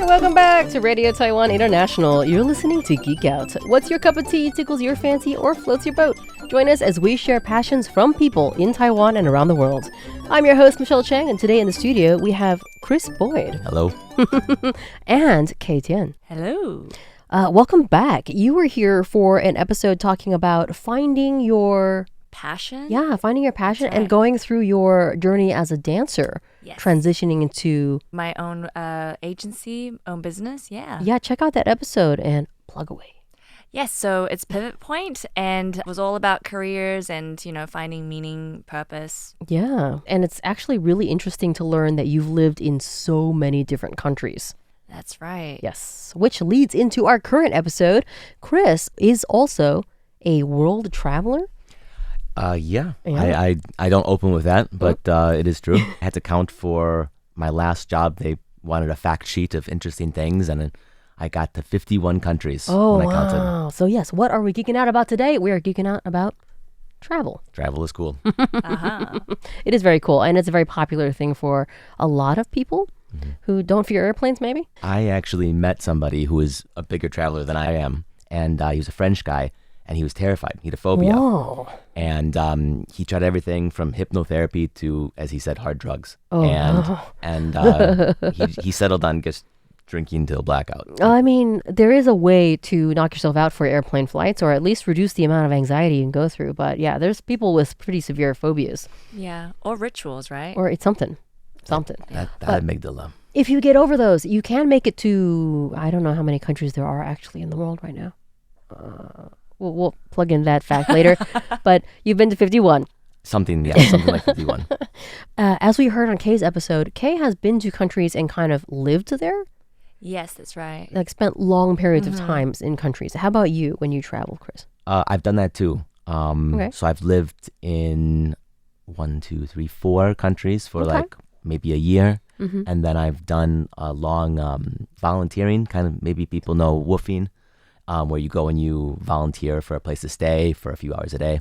Welcome back to Radio Taiwan International. You're listening to Geek Out. What's your cup of tea, tickles your fancy, or floats your boat? Join us as we share passions from people in Taiwan and around the world. I'm your host, Michelle Chang, and today in the studio we have Chris Boyd. Hello. And Kay Tian. Hello. Welcome back. You were here for an episode talking about finding your passion? Yeah, finding your passion That's and right. going through your journey as a dancer. Yes. Transitioning into... My own agency, own business, yeah. Yeah, check out that episode and plug away. Yes, so it's Pivot Point and it was all about careers and, finding meaning, purpose. Yeah, and it's actually really interesting to learn that you've lived in so many different countries. That's right. Yes, which leads into our current episode. Chris is also a world traveler. Yeah. I don't open with that, but it is true. I had to count for my last job. They wanted a fact sheet of interesting things, and I got to 51 countries when I counted. Wow. So yes, what are we geeking out about today? We are geeking out about travel. Travel is cool. Uh-huh. It is very cool, and it's a very popular thing for a lot of people who don't fear airplanes, maybe. I actually met somebody who is a bigger traveler than I am, and he was a French guy, and he was terrified. He had a phobia. Whoa. And he tried everything from hypnotherapy to, as he said, hard drugs. Oh, And he settled on just drinking till blackout. I mean, there is a way to knock yourself out for airplane flights, or at least reduce the amount of anxiety you can go through. But yeah, there's people with pretty severe phobias, Yeah, or rituals, right? or it's something. That amygdala. If you get over those, you can make it to, I don't know how many countries there are actually in the world right now. We'll plug in that fact later. But you've been to 51. Something like 51. As we heard on Kay's episode, Kay has been to countries and kind of lived there, Yes, that's right. like spent long periods of times in countries. How about you when you travel, Chris? I've done that too. Okay. So I've lived in 4 countries for Okay. like maybe a year. Mm-hmm. And then I've done a long volunteering, kind of maybe people know woofing, where you go and you volunteer for a place to stay for a few hours a day.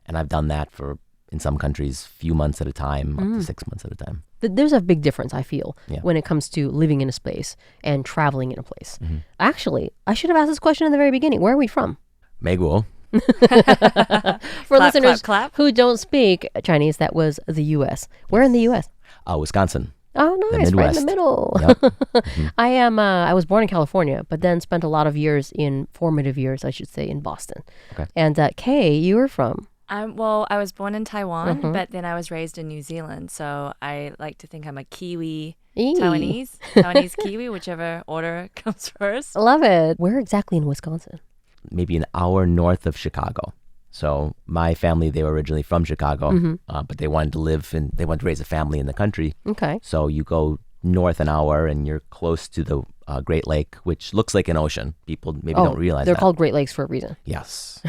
And I've done that for, in some countries, few months at a time, up to 6 months at a time. There's a big difference, I feel, Yeah. when it comes to living in a space and traveling in a place. Mm-hmm. Actually, I should have asked this question in the very beginning. Where are we from? Megwo. For Clap, listeners clap, clap. who don't speak Chinese, that was the U.S. Where in the U.S.? Wisconsin. Oh, nice, right in the Midwest. middle. Yep. I was born in California, but then spent a lot of years formative years, I should say, in Boston. Okay. And Kay, you were from? Well, I was born in Taiwan, Mhm. but then I was raised in New Zealand. So I like to think I'm a Kiwi, Eee. Taiwanese Kiwi, whichever order comes first. I love it. Where exactly in Wisconsin? Maybe an hour north of Chicago. So my family, they were originally from Chicago, but they wanted to raise a family in the country. Okay. So you go north an hour and you're close to the Great Lake, which looks like an ocean. People maybe don't realize they're that. called Great Lakes for a reason. Yes.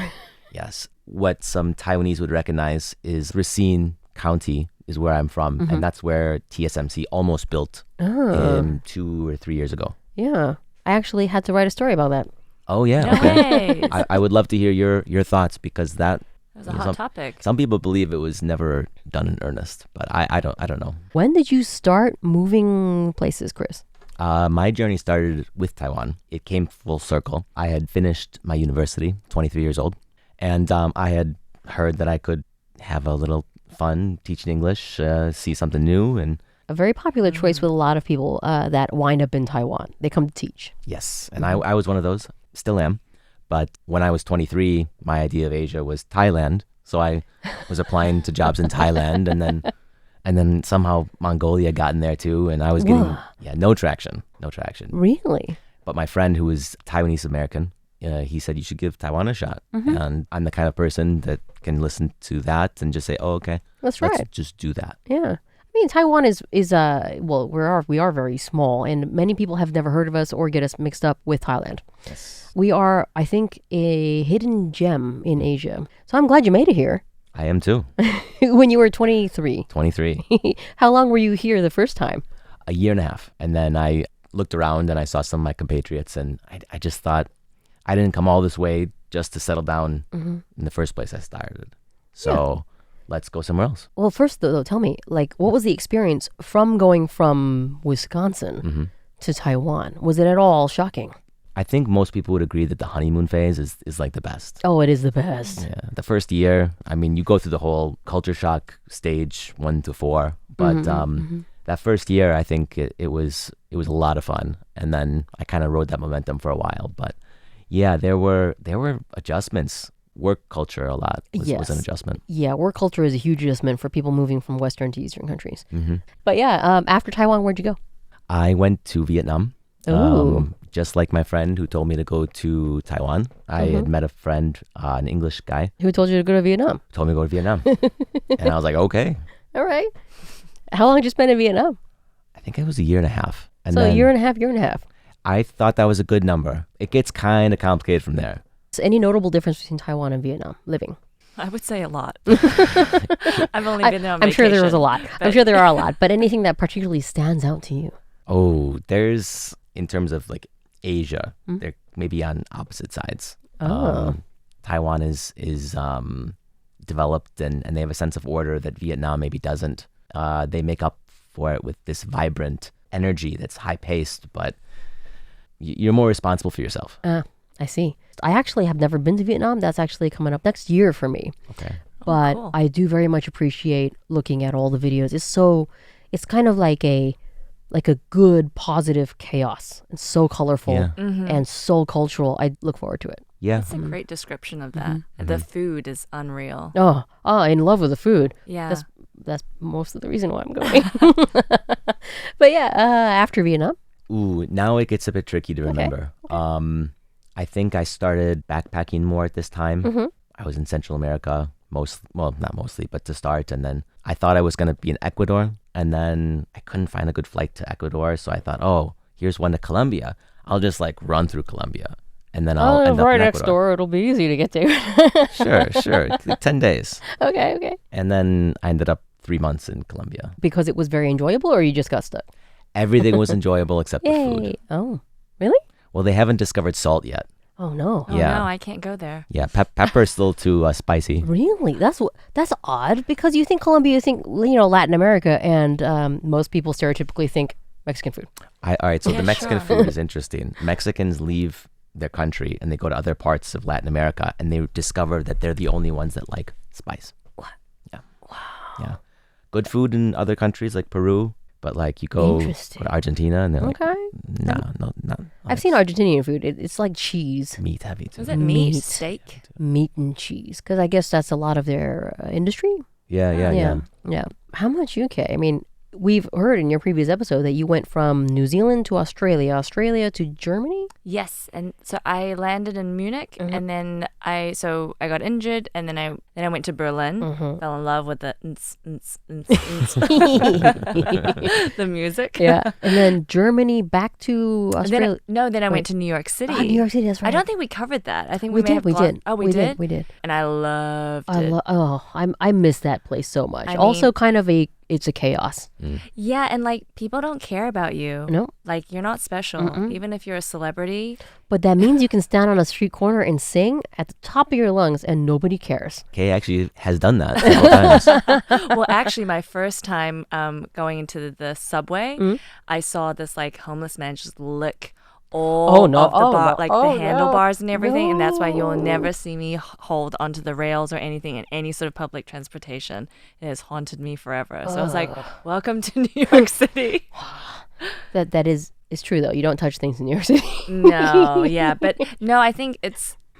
Yes. What some Taiwanese would recognize is Racine County is where I'm from. And that's where TSMC almost built 2 or 3 years ago. Yeah. I actually had to write a story about that. Oh, yeah. No Okay. way. I would love to hear your thoughts because that That was a hot topic. some people believe it was never done in earnest, but I don't know. When did you start moving places, Chris? My journey started with Taiwan. It came full circle. I had finished my university, 23 years old, and I had heard that I could have a little fun teaching English, see something new, and A very popular choice with a lot of people that wind up in Taiwan. They come to teach. yes, and I was one of those, still am. But when I was 23, my idea of Asia was Thailand, so I was applying to jobs in Thailand, and then somehow Mongolia got in there too, and I was getting no traction. Really? But my friend who was Taiwanese American, he said you should give Taiwan a shot. And I'm the kind of person that can listen to that and just say, oh, okay, That's let's right. just do that. Yeah. I mean, Taiwan is well, we are very small, and many people have never heard of us or get us mixed up with Thailand. Yes. We are, I think, a hidden gem in Asia. So I'm glad you made it here I am too. when you were 23. 23, How long were you here the first time? a year and a half. And then I looked around and I saw some of my compatriots and I just thought I didn't come all this way just to settle down in the first place I started. So let's go somewhere else. Well, first though, tell me, like, what was the experience from going from Wisconsin to Taiwan? Was it at all shocking? I think most people would agree that the honeymoon phase is like the best. Oh, it is the best. Yeah, the first year, I mean, you go through the whole culture shock stage 1 to 4, but that first year, I think it was a lot of fun, and then I kind of rode that momentum for a while. But yeah, there were adjustments. Work culture a lot was an adjustment. Yeah, work culture is a huge adjustment for people moving from Western to Eastern countries. But yeah, after Taiwan, where'd you go? I went to Vietnam. Ooh. Just like my friend who told me to go to Taiwan. I had met a friend, an English guy, Who told you to go to Vietnam? told me to go to Vietnam. And I was like, okay. All right. How long did you spend in Vietnam? I think it was a year and a half. And So then a year and a half. I thought that was a good number. It gets kind of complicated from there. So any notable difference between Taiwan and Vietnam living? I would say a lot. I've only been there on I'm sure there was a vacation, lot. I'm but- sure there are a lot. But anything that particularly stands out to you? Oh, there's, in terms of like Asia, they're maybe on opposite sides. Oh. Taiwan is developed and they have a sense of order that Vietnam maybe doesn't. They make up for it with this vibrant energy that's high paced, but you're more responsible for yourself. I see. I actually have never been to Vietnam. That's actually coming up next year for me. Okay. But cool. I do very much appreciate looking at all the videos. It's kind of like a good, positive chaos. It's so colorful Yeah. and so cultural. I look forward to it. Yeah. It's a great description of that. The food is unreal. Oh, in love with the food. Yeah. That's most of the reason why I'm going. But yeah, after Vietnam. Ooh, now it gets a bit tricky to remember. I think I started backpacking more at this time. I was in Central America, not mostly, but to start. And then I thought I was going to be in Ecuador. And then I couldn't find a good flight to Ecuador. So I thought, oh, here's one to Colombia. I'll just like run through Colombia. And then I'll end up right in next Ecuador. door. It'll be easy to get to. Sure. 10 days. Okay. And then I ended up 3 months in Colombia. Because it was very enjoyable, or you just got stuck? Everything was enjoyable except the food. Yay. Oh, really? Well, they haven't discovered salt yet. Oh, no. Oh Yeah. no, I can't go there. Yeah, pepper is still too spicy. Really? That's odd, because you think Colombia, you think, Latin America, and most people stereotypically think Mexican food. All right, so Yeah, the Mexican sure. food is interesting. Mexicans leave their country and they go to other parts of Latin America and they discover that they're the only ones that like spice. What? Yeah. Wow. Yeah. Good food in other countries like Peru, but like you go Interesting. to Argentina and they're like, Okay. no. I've seen Argentinian food. It's like cheese, meat heavy too. Was it meat, Meat. steak? meat and cheese, because I guess that's a lot of their industry. Yeah. Yeah. How much UK? I mean, we've heard in your previous episode that you went from New Zealand to Australia to Germany. Yes, and so I landed in Munich, and then I got injured, and then I went to Berlin, fell in love with the the music. Yeah. And then Germany back to And Australia. then I went to New York City. New York City, that's right. I don't think we covered that. I think we we may did. have We gone- did. Oh, we did. We did. And I loved it. I miss that place so much. I Also, mean- kind of it's a chaos. Yeah, and like people don't care about you. No. Like you're not special, even if you're a celebrity. But that means you can stand on a street corner and sing at the top of your lungs and nobody cares. Kay actually has done that several times. Well, actually, my first time going into the subway, I saw this like homeless man just lick all of the bar, like the handlebars and everything, and that's why you'll never see me hold onto the rails or anything in any sort of public transportation. It has haunted me forever. So I was like, "Welcome to New York City." That is true though. You don't touch things in New York City. No, yeah, but no, I think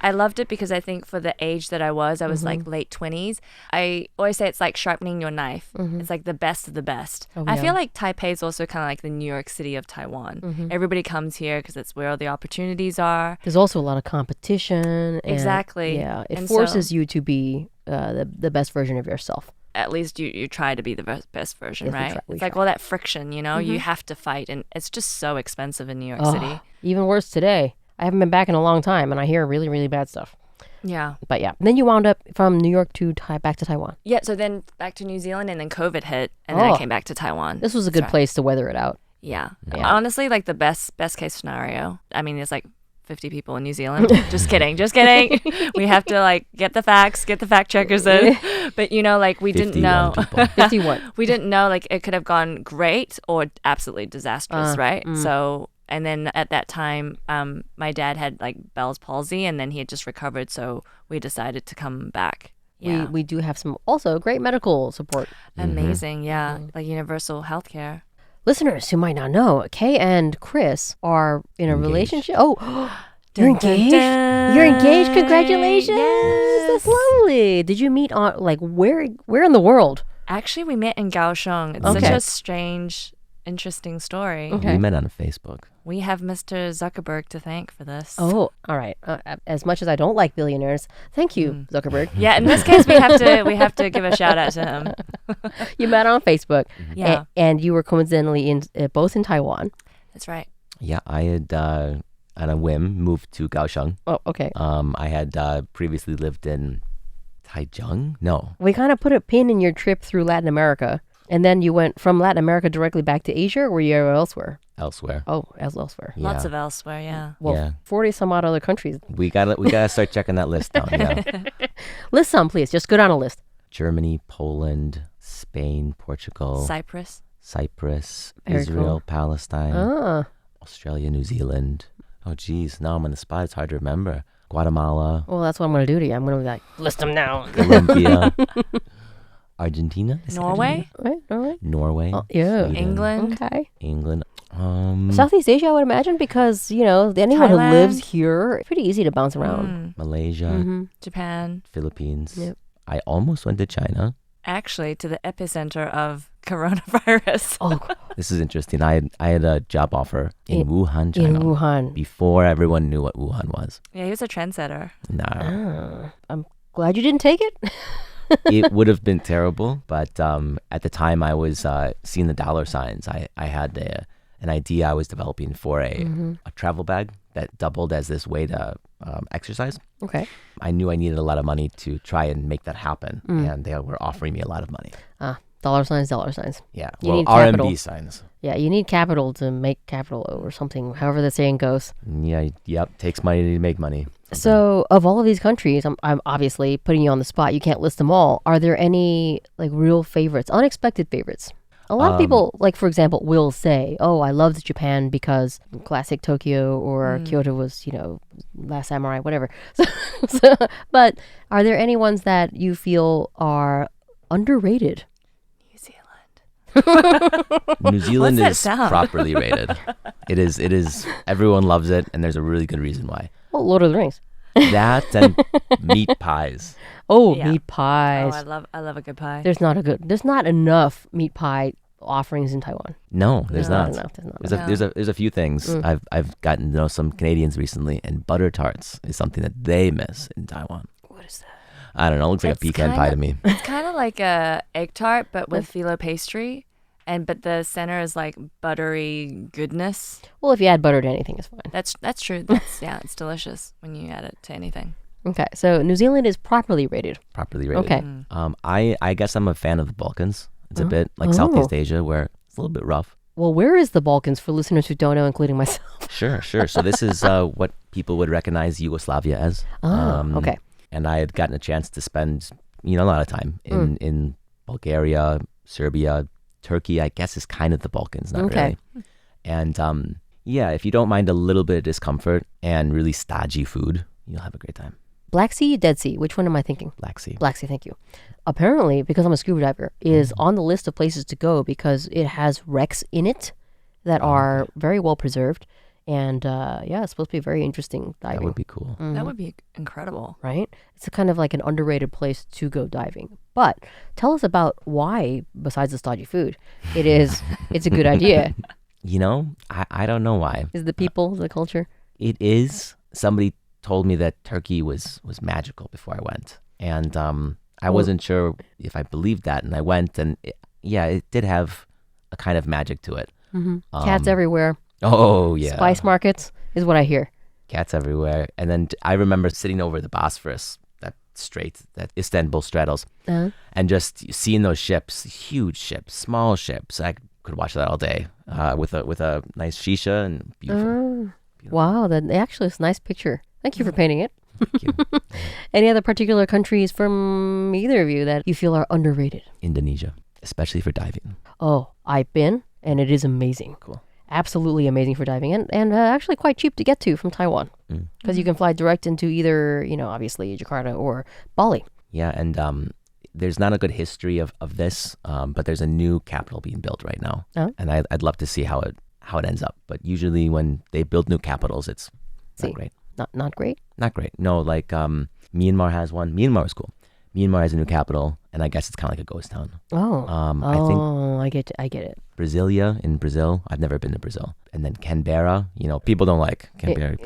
I loved it because I think for the age that I was like late 20s. I always say it's like sharpening your knife. It's like the best of the best. I feel like Taipei is also kind of like the New York City of Taiwan. Everybody comes here because it's where all the opportunities are. There's also a lot of competition. And, Exactly. Yeah, it And forces so- you to be the best version of yourself. At least you try to be the best version, Yes, we right? try- we It's like try. all that friction, you have to fight, and it's just so expensive in New York City. Even worse today. I haven't been back in a long time, and I hear really, really bad stuff. Yeah. But yeah, then you wound up from New York to back to Taiwan. Yeah, so then back to New Zealand, and then COVID hit, and then I came back to Taiwan. This was a good That's right. place to weather it out. Yeah. Yeah. Honestly, like the best case scenario. I mean, it's like 50 people in New Zealand. Just kidding. We have to like get the facts, get the fact checkers in. But you know, like we didn't know. 51. We didn't know like it could have gone great or absolutely disastrous, right? So, and then at that time, my dad had like Bell's palsy, and then he had just recovered. So we decided to come back. Yeah. We do have some also great medical support. Amazing, yeah. Like universal healthcare. Listeners who might not know, Kay and Chris are in a relationship. Oh, you're engaged? You're engaged? Congratulations. Yes. That's lovely. Did you meet on, like, where in the world? Actually, we met in Kaohsiung. It's such a strange, interesting story. Okay. We met on Facebook. We have Mr. Zuckerberg to thank for this. Oh, all right. As much as I don't like billionaires, thank you, Zuckerberg. Yeah, in this case, we have to give a shout out to him. You met on Facebook. Yeah. And you were coincidentally both in Taiwan. That's right. Yeah, I had on a whim moved to Kaohsiung. Oh, okay. I had previously lived in Taichung. No, We kind of put a pin in your trip through Latin America. And then you went from Latin America directly back to Asia, or were you elsewhere? elsewhere. Oh, elsewhere. Yeah. Lots of elsewhere, yeah. Well, Yeah. 40 some odd other countries. We gotta start checking that list down. Yeah. List some, please. Just go down a list. Germany, Poland, Spain, Portugal, Cyprus. Cyprus, Very Israel, Palestine, Ah, Australia, New Zealand. Oh, geez. Now I'm on the spot. It's hard to remember. Guatemala, well, that's what I'm going to do to you. I'm going to be like, list them now. Colombia, Argentina, Is it Norway. Right? All right. Argentina? Norway, Oh, yeah. Sweden, England. Okay. England. Southeast Asia, I would imagine, because, anyone who Thailand. lives here, it's pretty easy to bounce around. Malaysia, Japan. Philippines. Yep. I almost went to China. Actually, to the epicenter of coronavirus. Oh, This is interesting. I had a job offer in Wuhan, in China, Wuhan. before everyone knew what Wuhan was. Yeah, he was a trendsetter. Nah, I'm glad you didn't take it. it would have been terrible. But at the time, I was seeing the dollar signs. I had an idea I was developing for a travel bag that doubled as this way to exercise. Okay. I knew I needed a lot of money to try and make that happen, and they were offering me a lot of money. Dollar signs. Yeah, You well, need capital. RMB signs. Yeah, you need capital to make capital or something, however the saying goes. Yeah, yep. Takes money to make money. So, of all of these countries, I'm obviously putting you on the spot. You can't list them all. Are there any like real favorites, unexpected favorites? A lot of people, like for example, will say, "Oh, I loved Japan because classic Tokyo or Kyoto was, Last Samurai, whatever." But are there any ones that you feel are underrated? New Zealand that is sound? properly rated. It is. Everyone loves it, and there's a really good reason why. Oh, Lord of the Rings. That and meat pies. Oh, Yeah. meat pies. Oh, I love a good pie. There's not enough meat pie offerings in Taiwan. No, there's Not not. enough. There's not. There's a few things. I've gotten to know some Canadians recently, and butter tarts is something that they miss in Taiwan. What is that? I don't know. It looks like It's a pecan pie to me. It's kind of like a egg tart, but with phyllo pastry, but the center is like buttery goodness. Well, if you add butter to anything, it's fine. That's true. It's delicious when you add it to anything. Okay, so New Zealand is properly rated. Properly rated. Okay. I guess I'm a fan of the Balkans. It's a bit like Southeast Asia, where it's a little bit rough. Well, where is the Balkans for listeners who don't know, including myself? Sure. So this is what people would recognize Yugoslavia as. Okay. And I had gotten a chance to spend, a lot of time in Bulgaria, Serbia, Turkey. I guess is kind of the Balkans, not Okay. really. And if you don't mind a little bit of discomfort and really stodgy food, you'll have a great time. Black Sea, Dead Sea. Which one am I thinking? Black Sea. Black Sea, thank you. Apparently, because I'm a scuba diver, is on the list of places to go because it has wrecks in it that are very well preserved. And it's supposed to be very interesting diving. That would be cool. That would be incredible. Right? It's a kind of like an underrated place to go diving. But tell us about why, besides the stodgy food, it's a good idea. I don't know why. Is the people, the culture? It is. Somebody told me that Turkey was magical before I went. And I wasn't sure if I believed that. And I went and it did have a kind of magic to it. Cats everywhere. Oh, yeah. Spice markets is what I hear. Cats everywhere. And then I remember sitting over the Bosphorus, that Istanbul straddles, and just seeing those ships, huge ships, small ships. I could watch that all day with a nice shisha and beautiful. Wow, that actually is a nice picture. Thank you for painting it. Thank you. Any other particular countries from either of you that you feel are underrated? Indonesia, especially for diving. Oh, I've been, and it is amazing. Cool. Absolutely amazing for diving, and actually quite cheap to get to from Taiwan, because you can fly direct into either, obviously Jakarta or Bali. Yeah, and there's not a good history of this, but there's a new capital being built right now, and I'd love to see how it ends up. But usually when they build new capitals, it's not great. Not great? Not great. No, like Myanmar has one. Myanmar is cool. Myanmar has a new capital, and I guess it's kind of like a ghost town. I get it. Brasilia in Brazil. I've never been to Brazil. And then Canberra. People don't like Canberra.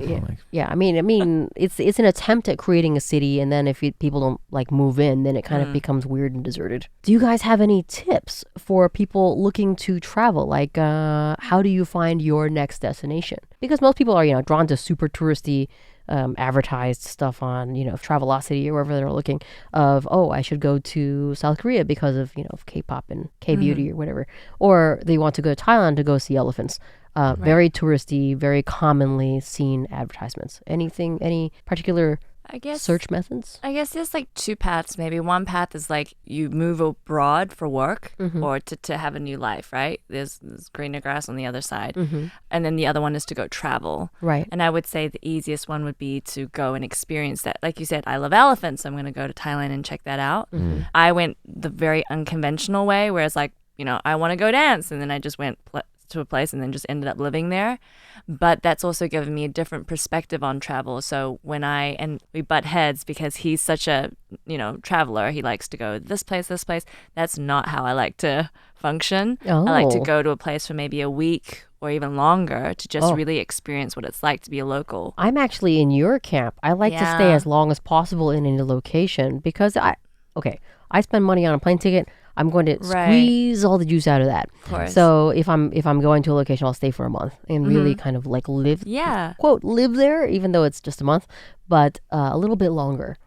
Yeah. I mean, it's an attempt at creating a city, and then if people don't like move in, then it kind of becomes weird and deserted. Do you guys have any tips for people looking to travel? Like, how do you find your next destination? Because most people are, drawn to super touristy advertised stuff on, Travelocity or wherever they're looking of, I should go to South Korea because of, K-pop and K-beauty or whatever. Or they want to go to Thailand to go see elephants. Very touristy, very commonly seen advertisements. Any particular search methods? I guess there's like two paths maybe. One path is like you move abroad for work or to have a new life, right? There's greener grass on the other side. And then the other one is to go travel. Right. And I would say the easiest one would be to go and experience that. Like you said, I love elephants, so I'm going to go to Thailand and check that out. I went the very unconventional way, whereas like, I want to go dance, and then I just went to a place and then just ended up living there. But that's also given me a different perspective on travel. So when we butt heads because he's such a, traveler, he likes to go this place. That's not how I like to function. I like to go to a place for maybe a week or even longer to just really experience what it's like to be a local. I'm actually in your camp. I like to stay as long as possible in any location because I spend money on a plane ticket. I'm going to squeeze all the juice out of that. Of course. So if I'm going to a location, I'll stay for a month and really kind of like live, quote, live there, even though it's just a month, but a little bit longer.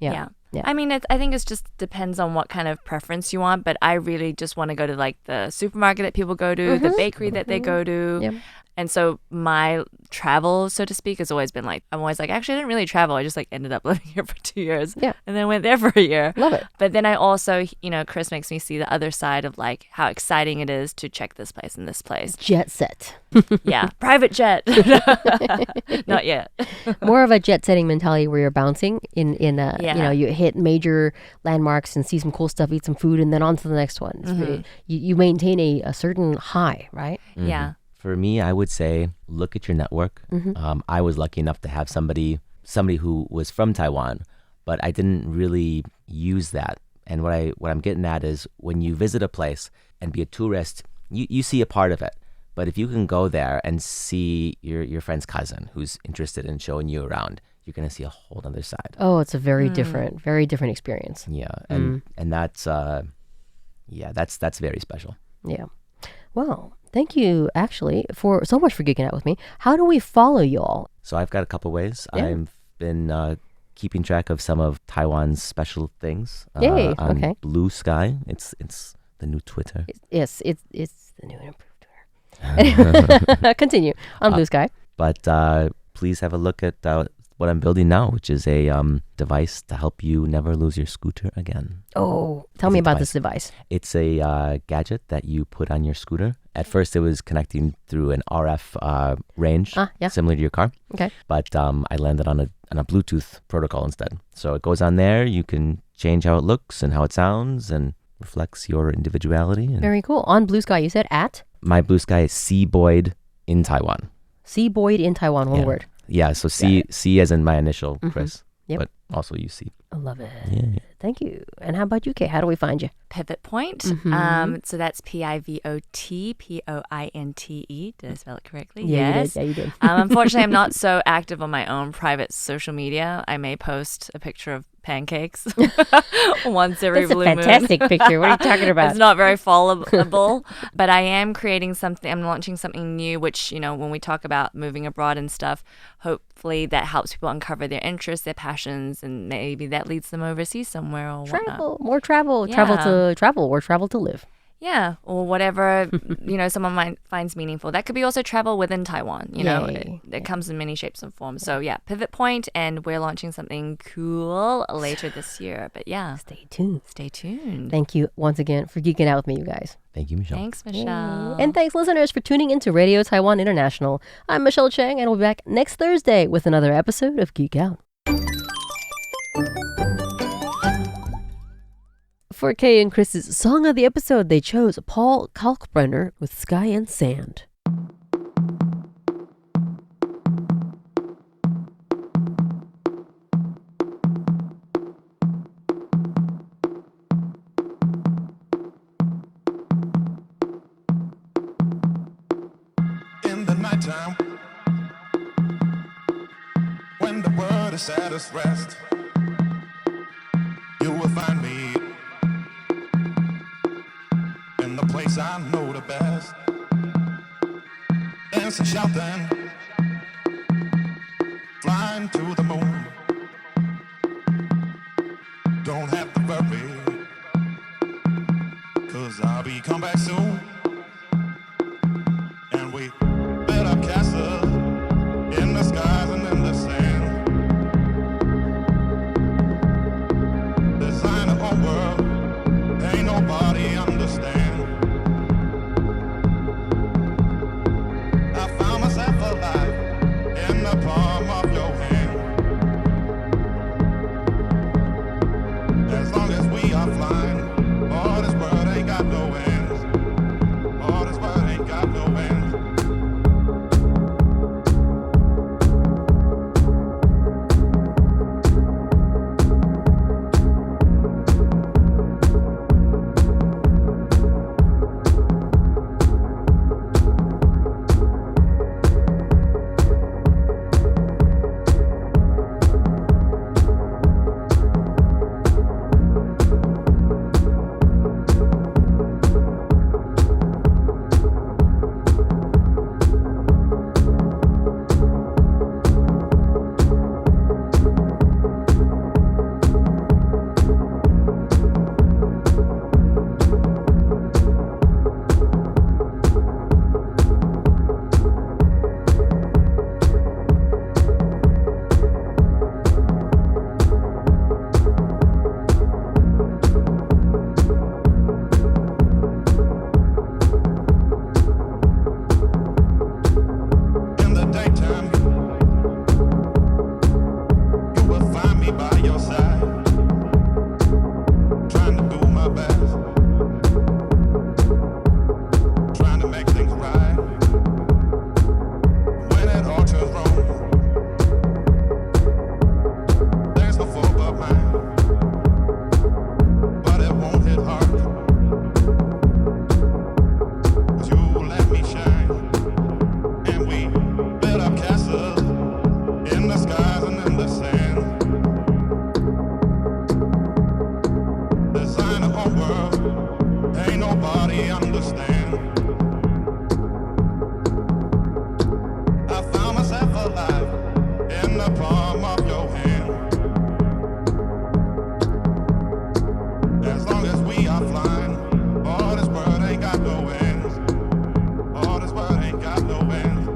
Yeah. I mean, I think it just depends on what kind of preference you want, but I really just want to go to like the supermarket that people go to, the bakery that they go to. Yep. And so my travel, so to speak, has always been like, I'm always like, actually, I didn't really travel. I just like ended up living here for 2 years and then went there for a year. Love it. But then I also, Chris makes me see the other side of like how exciting it is to check this place and this place. Jet set. Yeah. Private jet. Not yet. More of a jet setting mentality where you're bouncing you hit major landmarks and see some cool stuff, eat some food, and then on to the next one. It's really, you maintain a certain high, right? Yeah. For me, I would say look at your network. I was lucky enough to have somebody who was from Taiwan, but I didn't really use that. And what I'm getting at is when you visit a place and be a tourist, you see a part of it. But if you can go there and see your friend's cousin who's interested in showing you around, you're going to see a whole other side. Oh, it's a very different experience. Yeah, and that's that's very special. Yeah. Well, thank you actually for so much for geeking out with me. How do we follow y'all? So I've got a couple ways. Yeah. I've been keeping track of some of Taiwan's special things. Yay! On Okay. Blue Sky. It's the new Twitter. It's the new and improved Twitter. Continue on Blue Sky. But please have a look at what I'm building now, which is a device to help you never lose your scooter again. Oh, tell me about this device. It's a gadget that you put on your scooter. At first, it was connecting through an RF range, similar to your car. Okay. But I landed on a Bluetooth protocol instead. So it goes on there. You can change how it looks and how it sounds and reflects your individuality. And very cool. On Blue Sky, you said at? My Blue Sky is C. Boyd in Taiwan. C. Boyd in Taiwan, one word. Yeah, so C as in my initial, Chris, but also UC. I love it. Yeah. Thank you. And how about you, Kay? How do we find you? Pivot Point. So that's PIVOT POINTE. Did I spell it correctly? Yeah, yes. You did. Unfortunately, I'm not so active on my own private social media. I may post a picture of pancakes once every blue moon. That's a fantastic picture. What are you talking about? It's not very followable, but I am creating something. I'm launching something new, which, when we talk about moving abroad and stuff, hopefully that helps people uncover their interests, their passions, and maybe that leads them overseas somewhere or whatnot. More travel. Yeah. Travel or travel to live. Yeah, or whatever, someone finds meaningful. That could be also travel within Taiwan, it comes in many shapes and forms. So yeah, Pivot Point, and we're launching something cool later this year. But yeah. Stay tuned. Stay tuned. Thank you once again for geeking out with me, you guys. Thank you, Michelle. Thanks, Michelle. And thanks, listeners, for tuning into Radio Taiwan International. I'm Michelle Chang, and we'll be back next Thursday with another episode of Geek Out. For Kay and Chris's song of the episode, they chose Paul Kalkbrenner with Sky and Sand. In the nighttime, when the world is at its rest, you will find me in the place I know the best. Dancing, shouting, flying to the moon. Don't have to worry, 'cause I'll be come back soon. And we built up castles in the skies and in the sand. Design a whole world, ain't nobody understand. I found myself alive in the palm of your hand. As long as we are flying, all this world ain't got no ends. All this world ain't got no ends. In the daytime, you will find me by your side, trying to do my best, trying to make things right. When it all turns wrong, there's no fault but mine, but it won't hit hard, 'cause you let me shine. And we built up castles in the skies and in the sand. Design a whole world, ain't nobody understand. I found myself alive in the palm of your hand. As long as we are flying, all this world ain't got no ends. All this world ain't got no ends.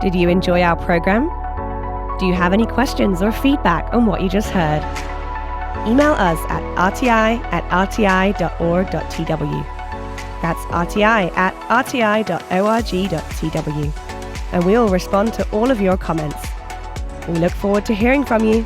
Did you enjoy our program? Do you have any questions or feedback on what you just heard? Email us at rti@rti.org.tw. That's rti@rti.org.tw. And we will respond to all of your comments. We look forward to hearing from you.